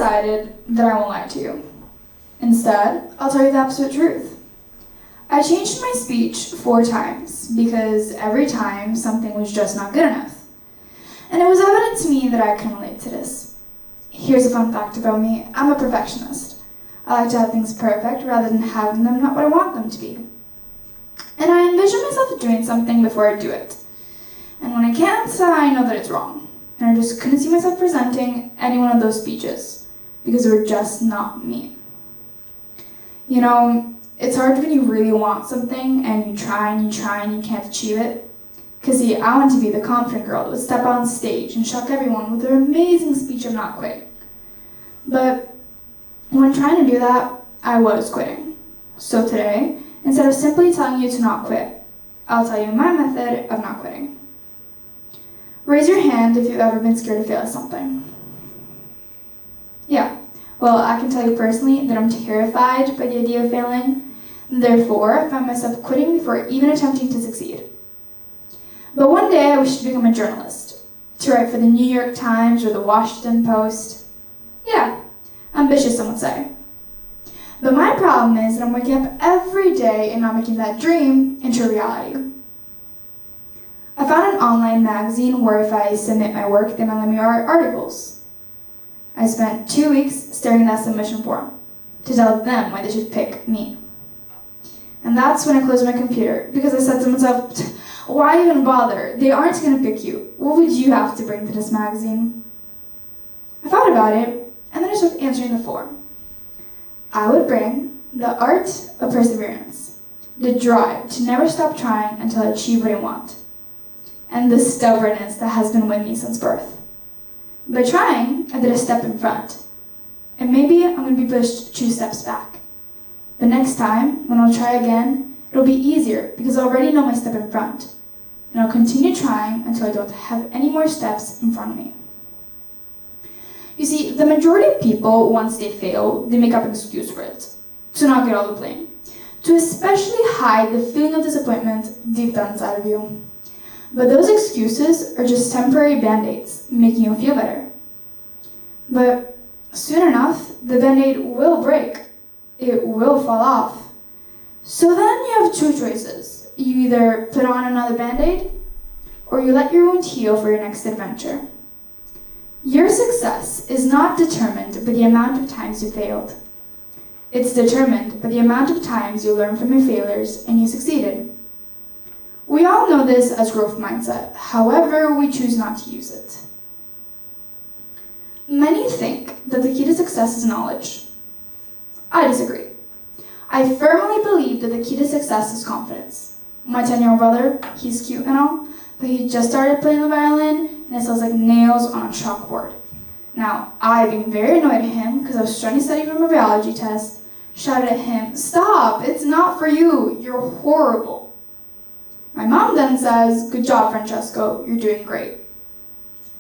decided that I won't lie to you. Instead, I'll tell you the absolute truth. I changed my speech 4 times because every time something was just not good enough. And it was evident to me that I can relate to this. Here's a fun fact about me. I'm a perfectionist. I like to have things perfect rather than having them not what I want them to be. And I envision myself doing something before I do it. And when I can't, I know that it's wrong. And I just couldn't see myself presenting any one of those speeches because they were just not me. You know, it's hard when you really want something and you try and you can't achieve it. Because see, I want to be the confident girl that would step on stage and shock everyone with her amazing speech of not quitting. But when trying to do that, I was quitting. So today, instead of simply telling you to not quit, I'll tell you my method of not quitting. Raise your hand if you've ever been scared to fail at something. Yeah, well, I can tell you personally that I'm terrified by the idea of failing. Therefore, I find myself quitting before even attempting to succeed. But one day I wish to become a journalist, to write for the New York Times or the Washington Post. Yeah, ambitious, some would say. But my problem is that I'm waking up every day and not making that dream into reality. I found an online magazine where if I submit my work, they might let me write articles. I spent 2 weeks staring at that submission form to tell them why they should pick me. And that's when I closed my computer, because I said to myself, why even bother? They aren't going to pick you. What would you have to bring to this magazine? I thought about it, and then I started answering the form. I would bring the art of perseverance, the drive to never stop trying until I achieve what I want, and the stubbornness that has been with me since birth. By trying, I did a step in front, and maybe I'm going to be pushed 2 steps back. But next time, when I'll try again, it'll be easier because I already know my step in front, and I'll continue trying until I don't have any more steps in front of me. You see, the majority of people, once they fail, they make up an excuse for it, to not get all the blame, to especially hide the feeling of disappointment deep down inside of you. But those excuses are just temporary band-aids, making you feel better. But soon enough, the band-aid will break. It will fall off. So then you have 2 choices. You either put on another band-aid, or you let your wound heal for your next adventure. Your success is not determined by the amount of times you failed. It's determined by the amount of times you learn from your failures and you succeeded. We all know this as growth mindset, however, we choose not to use it. Many think that the key to success is knowledge. I disagree. I firmly believe that the key to success is confidence. My 10-year-old brother, he's cute and all, but he just started playing the violin and it sounds like nails on a chalkboard. Now, I, being very annoyed at him because I was trying to study for my biology test, shouted at him, "Stop, it's not for you, you're horrible." My mom then says, "Good job, Francesco, you're doing great."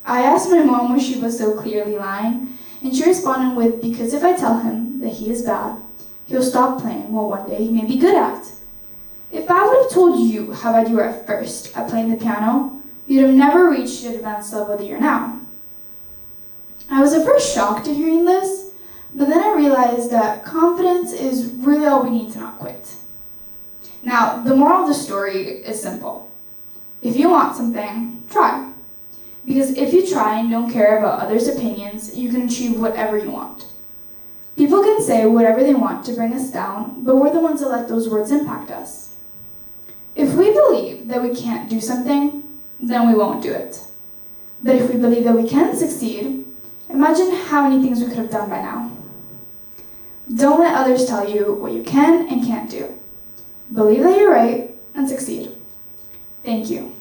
I asked my mom why she was so clearly lying, and she responded with, "Because if I tell him that he is bad, he'll stop playing what one day he may be good at." If I would have told you how bad you were at first at playing the piano, you'd have never reached the advanced level that you're now. I was at first shocked to hearing this, but then I realized that confidence is really all we need to not quit. Now, the moral of the story is simple. If you want something, try. Because if you try and don't care about others' opinions, you can achieve whatever you want. People can say whatever they want to bring us down, but we're the ones that let those words impact us. If we believe that we can't do something, then we won't do it. But if we believe that we can succeed, imagine how many things we could have done by now. Don't let others tell you what you can and can't do. Believe that you're right and succeed. Thank you.